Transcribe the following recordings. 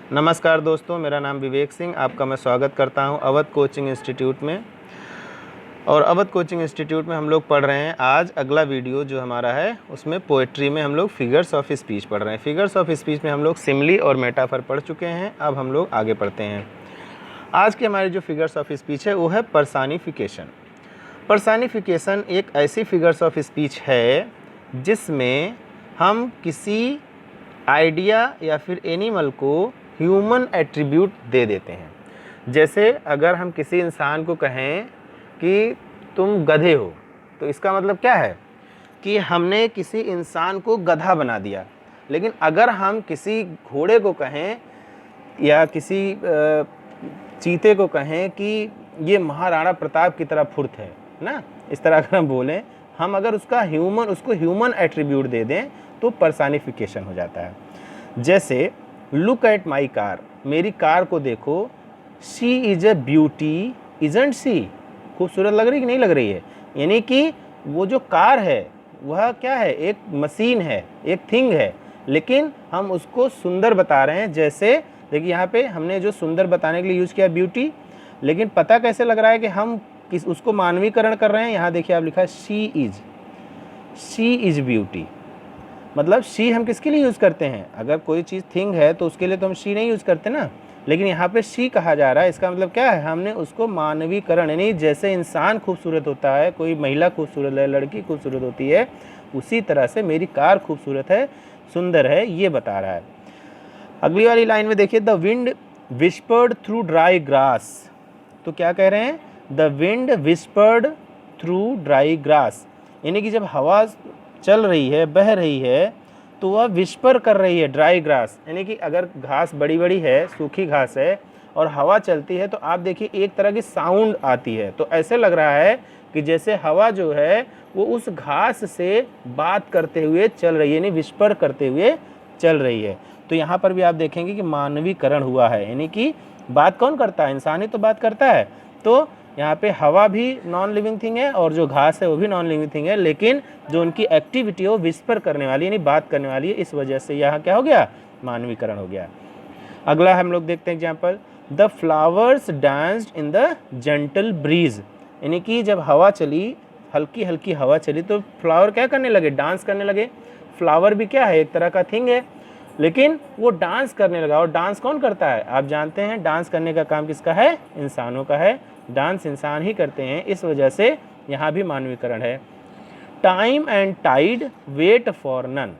नमस्कार दोस्तों, मेरा नाम विवेक सिंह, आपका मैं स्वागत करता हूं अवध कोचिंग इंस्टीट्यूट में। और अवध कोचिंग इंस्टीट्यूट में हम लोग पढ़ रहे हैं आज अगला वीडियो जो हमारा है उसमें पोएट्री में हम लोग फिगर्स ऑफ स्पीच पढ़ रहे हैं। फिगर्स ऑफ स्पीच में हम लोग सिमली और मेटाफर पढ़ चुके हैं। अब हम लोग आगे पढ़ते हैं। आज की हमारी जो फिगर्स ऑफ स्पीच है वो है पर्सनिफिकेशन। पर्सनिफिकेशन एक ऐसी फिगर्स ऑफ स्पीच है जिसमें हम किसी आइडिया या फिर एनिमल को ह्यूमन एट्रीब्यूट दे देते हैं। जैसे अगर हम किसी इंसान को कहें कि तुम गधे हो, तो इसका मतलब क्या है कि हमने किसी इंसान को गधा बना दिया। लेकिन अगर हम किसी घोड़े को कहें या किसी चीते को कहें कि ये महाराणा प्रताप की तरह फुर्त है ना, इस तरह अगर हम बोलें, हम अगर उसको ह्यूमन एट्रीब्यूट दे दें तो पर्सनिफिकेशन हो जाता है। जैसे लुक एट माई कार, मेरी कार को देखो, she is a beauty isn't she, खूबसूरत लग रही कि नहीं लग रही है। यानी कि वो जो कार है वह क्या है, एक मशीन है, एक थिंग है, लेकिन हम उसको सुंदर बता रहे हैं। जैसे देखिए यहाँ पे हमने जो सुंदर बताने के लिए यूज़ किया ब्यूटी, लेकिन पता कैसे लग रहा है कि हम उसको मानवीकरण कर रहे हैं। यहाँ देखिए आप लिखा है शी इज़ ब्यूटी, मतलब शी हम किसके लिए यूज़ करते हैं? अगर कोई चीज़ थिंग है तो उसके लिए तो हम शी नहीं यूज़ करते ना, लेकिन यहाँ पे शी कहा जा रहा है। इसका मतलब क्या है, हमने उसको मानवीकरण, यानी जैसे इंसान खूबसूरत होता है, कोई महिला खूबसूरत है, लड़की खूबसूरत होती है, उसी तरह से मेरी कार खूबसूरत है, सुंदर है, ये बता रहा है। अगली वाली लाइन में देखिए, the wind whispered through dry grass, तो क्या कह रहे हैं, the wind whispered through dry grass, यानी कि जब हवा चल रही है, बह रही है, तो वह विस्पर कर रही है ड्राई ग्रास, यानी कि अगर घास बड़ी बड़ी है, सूखी घास है और हवा चलती है तो आप देखिए एक तरह की साउंड आती है। तो ऐसे लग रहा है कि जैसे हवा जो है वो उस घास से बात करते हुए चल रही है, यानी विस्पर करते हुए चल रही है। तो यहाँ पर भी आप देखेंगे कि मानवीकरण हुआ है, यानी कि बात कौन करता है, इंसान ही तो बात करता है। तो यहाँ पे हवा भी नॉन लिविंग थिंग है और जो घास है वो भी नॉन लिविंग थिंग है, लेकिन जो उनकी एक्टिविटी है वो विस्पर करने वाली, यानी बात करने वाली है। इस वजह से यहाँ क्या हो गया, मानवीकरण हो गया। अगला हम लोग देखते हैं example, the flowers danced in the gentle breeze, यानी कि जब हवा चली, हल्की हल्की हवा चली, तो फ्लावर क्या करने लगे, डांस करने लगे। फ्लावर भी क्या है, एक तरह का थिंग है, लेकिन वो डांस करने लगा। और डांस कौन करता है, आप जानते हैं डांस करने का काम किसका है, इंसानों का है। डांस इंसान ही करते हैं, इस वजह से यहाँ भी मानवीकरण है। Time and tide wait for none,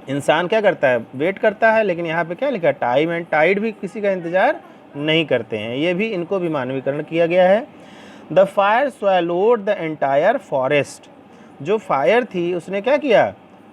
इंसान क्या करता है, वेट करता है, लेकिन यहाँ पे क्या लिखा है, टाइम एंड टाइड भी किसी का इंतजार नहीं करते हैं। ये भी, इनको भी मानवीकरण किया गया है। The fire swallowed the entire forest, जो फायर थी उसने क्या किया,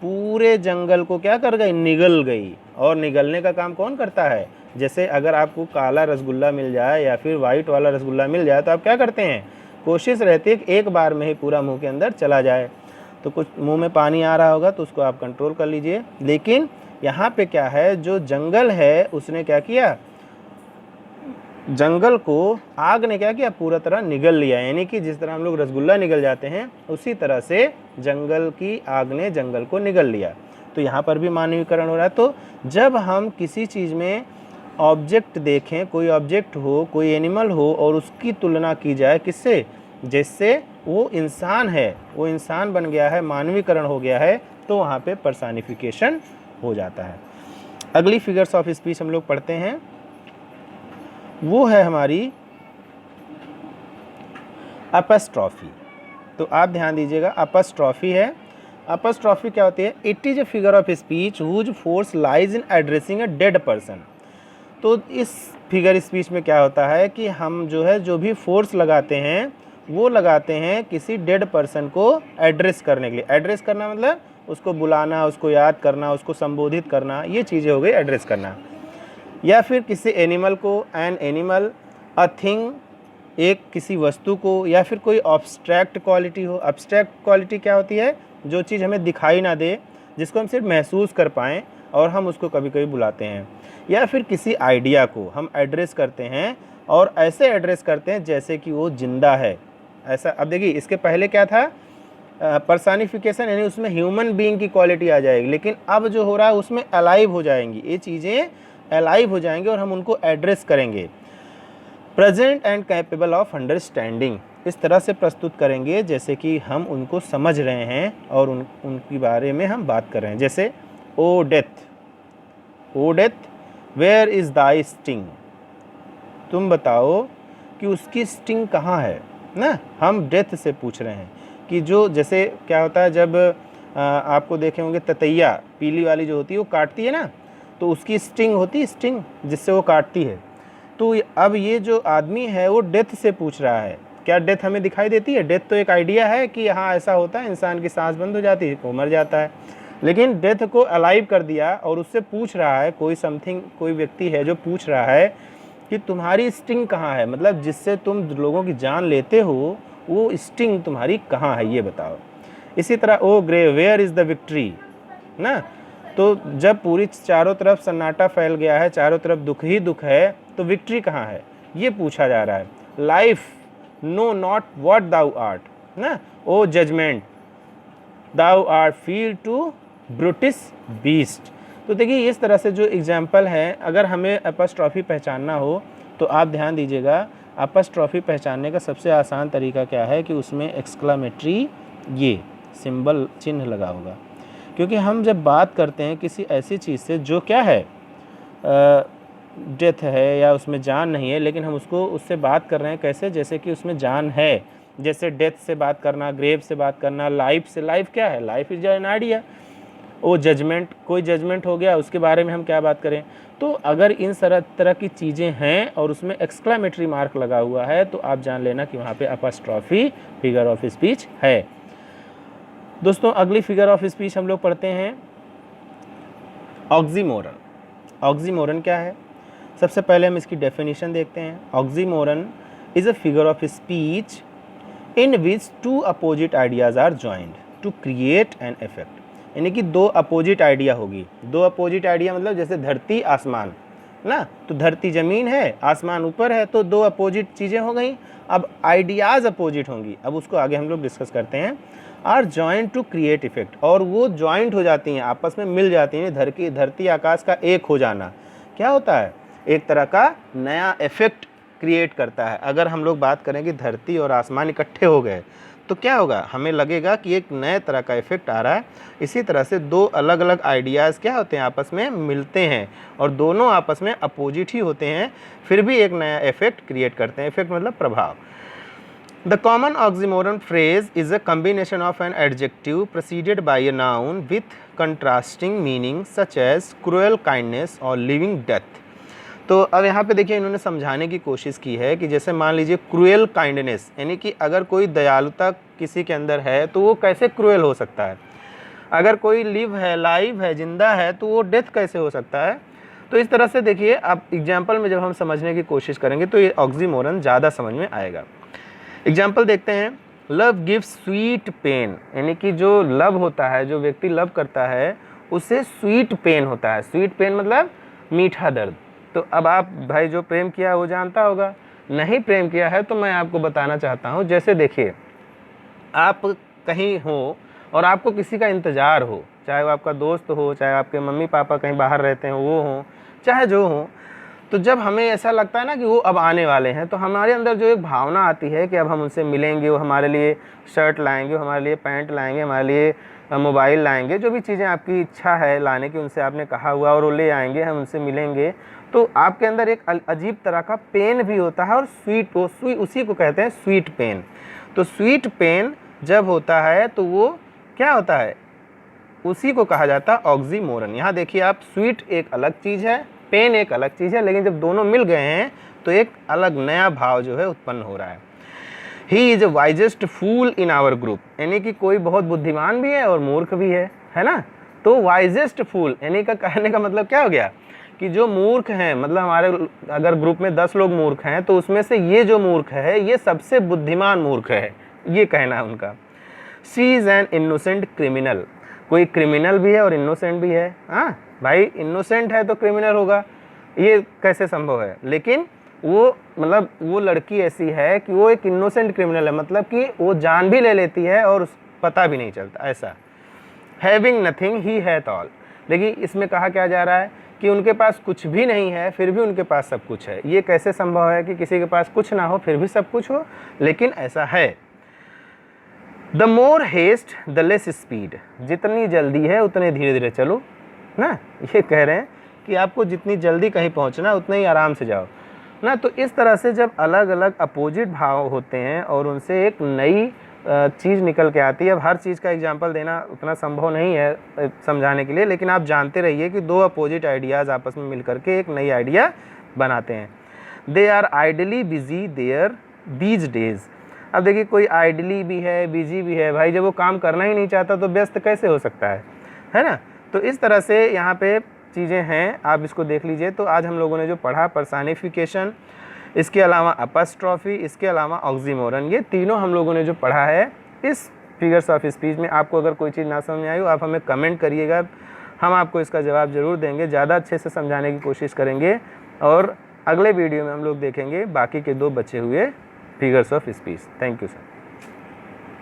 पूरे जंगल को क्या कर गई, निगल गई। और निगलने का काम कौन करता है, जैसे अगर आपको काला रसगुल्ला मिल जाए या फिर वाइट वाला रसगुल्ला मिल जाए तो आप क्या करते हैं, कोशिश रहती है कि एक बार में ही पूरा मुंह के अंदर चला जाए। तो कुछ मुंह में पानी आ रहा होगा तो उसको आप कंट्रोल कर लीजिए। लेकिन यहाँ पे क्या है, जो जंगल है उसने क्या किया, जंगल को आग ने क्या किया, पूरा तरह निगल लिया। यानी कि जिस तरह हम लोग रसगुल्ला निगल जाते हैं, उसी तरह से जंगल की आग ने जंगल को निगल लिया। तो यहाँ पर भी मानवीकरण हो रहा है। तो जब हम किसी चीज़ में ऑब्जेक्ट देखें, कोई ऑब्जेक्ट हो, कोई एनिमल हो, और उसकी तुलना की जाए किससे, जिससे वो इंसान है, वो इंसान बन गया है, मानवीकरण हो गया है, तो वहाँ पे पर्सनिफिकेशन हो जाता है। अगली फिगर्स ऑफ स्पीच हम लोग पढ़ते हैं, वो है हमारी अपस्ट्रॉफी। तो आप ध्यान दीजिएगा, अपस्ट्रॉफी है। अपस्ट्रॉफी क्या होती है, it is a figure of speech whose force lies in addressing a dead person. तो इस फिगर स्पीच में क्या होता है कि हम जो है, जो भी फोर्स लगाते हैं वो लगाते हैं किसी डेड पर्सन को एड्रेस करने के लिए। एड्रेस करना मतलब उसको बुलाना, उसको याद करना, उसको संबोधित करना, ये चीज़ें हो गई एड्रेस करना। या फिर किसी एनिमल को, एन एनिमल, अ थिंग, एक किसी वस्तु को, या फिर कोई ऑब्स्ट्रैक्ट क्वालिटी हो। अब्स्ट्रैक्ट क्वालिटी क्या होती है, जो चीज़ हमें दिखाई ना दे, जिसको हम सिर्फ महसूस कर पाएँ, और हम उसको कभी कभी बुलाते हैं। या फिर किसी आइडिया को हम एड्रेस करते हैं, और ऐसे एड्रेस करते हैं जैसे कि वो जिंदा है, ऐसा। अब देखिए इसके पहले क्या था, पर्सनिफिकेशन, यानी उसमें ह्यूमन बीइंग की क्वालिटी आ जाएगी, लेकिन अब जो हो रहा है उसमें अलाइव हो जाएंगी ये चीज़ें, अलाइव हो जाएंगे और हम उनको एड्रेस करेंगे। Present and capable of understanding, इस तरह से प्रस्तुत करेंगे जैसे कि हम उनको समझ रहे हैं और उनके बारे में हम बात कर रहे हैं। जैसे O death, O death where is thy sting, तुम बताओ कि उसकी स्टिंग कहाँ है ना। हम डेथ से पूछ रहे हैं कि जो, जैसे क्या होता है जब आपको देखे होंगे ततैया पीली वाली जो होती है वो काटती है ना, तो उसकी स्टिंग होती है, स्टिंग जिससे वो काटती है। तो अब ये जो आदमी है वो डेथ से पूछ रहा है, क्या डेथ हमें दिखाई देती है? डेथ तो एक आइडिया है कि हाँ ऐसा होता है, इंसान की सांस बंद हो जाती है, वो मर जाता है। लेकिन डेथ को अलाइव कर दिया और उससे पूछ रहा है, कोई व्यक्ति है जो पूछ रहा है कि तुम्हारी स्टिंग कहाँ है, मतलब जिससे तुम लोगों की जान लेते हो वो स्टिंग तुम्हारी कहाँ है, ये बताओ। इसी तरह O grave where is the victory ना, तो जब पूरी चारों तरफ सन्नाटा फैल गया है, चारों तरफ दुख ही दुख है, तो विक्ट्री कहाँ है, ये पूछा जा रहा है। Life no not what thou art ना, O judgement thou art fled to brutish beast. तो देखिए इस तरह से जो एग्जाम्पल है, अगर हमें अपॉस्ट्रॉफी पहचानना हो तो आप ध्यान दीजिएगा, अपॉस्ट्रॉफी पहचानने का सबसे आसान तरीका क्या है कि उसमें एक्सक्लामेटरी ये सिंबल चिन्ह लगा होगा। क्योंकि हम जब बात करते हैं किसी ऐसी चीज़ से जो क्या है, डेथ है या उसमें जान नहीं है, लेकिन हम उससे बात कर रहे हैं कैसे, जैसे कि उसमें जान है। जैसे डेथ से बात करना, ग्रेव से बात करना, लाइफ से, लाइफ क्या है, लाइफ इज एन आइडिया। वो जजमेंट, कोई जजमेंट हो गया, उसके बारे में हम क्या बात करें। तो अगर इन तरह की चीज़ें हैं और उसमें एक्सक्लामेटरी मार्क लगा हुआ है तो आप जान लेना कि वहाँ पे अपॉस्ट्रॉफी फिगर ऑफ स्पीच है। दोस्तों अगली फिगर ऑफ स्पीच हम लोग पढ़ते हैं ऑक्सीमोरन। ऑक्सीमोरन क्या है, सबसे पहले हम इसकी डेफिनेशन देखते हैं। Oxymoron is a figure of speech in which two opposite ideas are joined to create an effect. यानी कि दो अपोजिट आइडिया होगी। दो अपोजिट आइडिया मतलब जैसे धरती आसमान ना, तो धरती ज़मीन है, आसमान ऊपर है, तो दो अपोजिट चीज़ें हो गई। अब आइडियाज़ अपोजिट होंगी, अब उसको आगे हम लोग डिस्कस करते हैं। Are joint to create effect, और वो जॉइंट हो जाती हैं, आपस में मिल जाती हैं। धरती आकाश का एक हो जाना क्या होता है, एक तरह का नया इफेक्ट क्रिएट करता है। अगर हम लोग बात करें कि धरती और आसमान इकट्ठे हो गए तो क्या होगा, हमें लगेगा कि एक नए तरह का इफेक्ट आ रहा है। इसी तरह से दो अलग अलग आइडियाज़ क्या होते हैं, आपस में मिलते हैं और दोनों आपस में अपोजिट ही होते हैं, फिर भी एक नया इफेक्ट क्रिएट करते हैं। इफेक्ट मतलब प्रभाव। The common oxymoron phrase is a combination of an adjective preceded by a noun with contrasting meaning such as cruel kindness or living death। तो अब यहाँ पे देखिए इन्होंने समझाने की कोशिश की है कि जैसे मान लीजिए क्रूएल काइंडनेस, यानी कि अगर कोई दयालुता किसी के अंदर है तो वो कैसे क्रूएल हो सकता है। अगर कोई लिव है, लाइव है, जिंदा है, तो वो डेथ कैसे हो सकता है। तो इस तरह से देखिए अब एग्जाम्पल में जब हम समझने की कोशिश करेंगे तो ये ऑक्सीमोरन ज़्यादा समझ में आएगा। एग्जाम्पल देखते हैं। लव गिव्स स्वीट पेन, यानी कि जो लव होता है, जो व्यक्ति लव करता है उससे स्वीट पेन होता है। स्वीट पेन मतलब मीठा दर्द। तो अब आप भाई जो प्रेम किया वो जानता होगा, नहीं प्रेम किया है तो मैं आपको बताना चाहता हूँ। जैसे देखिए आप कहीं हो और आपको किसी का इंतज़ार हो, चाहे वो आपका दोस्त हो, चाहे आपके मम्मी पापा कहीं बाहर रहते हैं वो हो, चाहे जो हो, तो जब हमें ऐसा लगता है ना कि वो अब आने वाले हैं तो हमारे अंदर जो एक भावना आती है कि अब हम उनसे मिलेंगे, वो हमारे लिए शर्ट लाएंगे, वो हमारे लिए पैंट लाएंगे, हमारे लिए मोबाइल लाएंगे, जो भी चीज़ें आपकी इच्छा है लाने की उनसे आपने कहा हुआ और वो ले आएंगे, हम उनसे मिलेंगे। तो आपके अंदर एक अजीब तरह का पेन भी होता है और उसी को कहते हैं स्वीट पेन। तो स्वीट पेन जब होता है तो वो क्या होता है, उसी को कहा जाता है ऑक्सीमोरन। यहाँ देखिए आप, स्वीट एक अलग चीज़ है, पेन एक अलग चीज़ है, लेकिन जब दोनों मिल गए हैं तो एक अलग नया भाव जो है उत्पन्न हो रहा है। He is a wisest fool in our group, यानी कि कोई बहुत बुद्धिमान भी है और मूर्ख भी है ना। तो वाइजेस्ट फूल यानी का कहने का मतलब क्या हो गया कि जो मूर्ख हैं, मतलब हमारे अगर ग्रुप में 10 लोग मूर्ख हैं तो उसमें से ये जो मूर्ख है ये सबसे बुद्धिमान मूर्ख है, ये कहना है उनका। She is an innocent criminal, कोई क्रिमिनल भी है और इनोसेंट भी है। हाँ भाई, इनोसेंट है तो क्रिमिनल होगा, ये कैसे संभव है। लेकिन वो मतलब वो लड़की ऐसी है कि वो एक इनोसेंट क्रिमिनल है, मतलब कि वो जान भी ले लेती है और पता भी नहीं चलता ऐसा। हैविंग नथिंग ही हैथ ऑल, देखिए इसमें कहा क्या जा रहा है कि उनके पास कुछ भी नहीं है फिर भी उनके पास सब कुछ है। ये कैसे संभव है कि किसी के पास कुछ ना हो फिर भी सब कुछ हो? लेकिन ऐसा है। The more haste the less speed, जितनी जल्दी है उतने धीरे धीरे चलो ना। ये कह रहे हैं कि आपको जितनी जल्दी कहीं पहुंचना उतना ही आराम से जाओ ना। तो इस तरह से जब अलग अलग अपोजिट भाव होते हैं और उनसे एक नई चीज़ निकल के आती है। अब हर चीज़ का एग्जांपल देना उतना संभव नहीं है समझाने के लिए, लेकिन आप जानते रहिए कि दो अपोजिट आइडियाज़ आपस में मिल करके एक नई आइडिया बनाते हैं। They are idly busy there these days. अब देखिए कोई आइडली भी है बिजी भी है, भाई जब वो काम करना ही नहीं चाहता तो व्यस्त कैसे हो सकता है ना। तो इस तरह से यहाँ पे चीज़ें हैं, आप इसको देख लीजिए। तो आज हम लोगों ने जो पढ़ा पर्सनिफिकेशन, इसके अलावा अपस्ट्रॉफी, इसके अलावा ऑक्सीमोरन, ये तीनों हम लोगों ने जो पढ़ा है इस फिगर्स ऑफ स्पीच में। आपको अगर कोई चीज़ ना समझ में आई हो आप हमें कमेंट करिएगा, हम आपको इसका जवाब ज़रूर देंगे, ज़्यादा अच्छे से समझाने की कोशिश करेंगे। और अगले वीडियो में हम लोग देखेंगे बाकी के दो बचे हुए figures of speech. Thank you sir.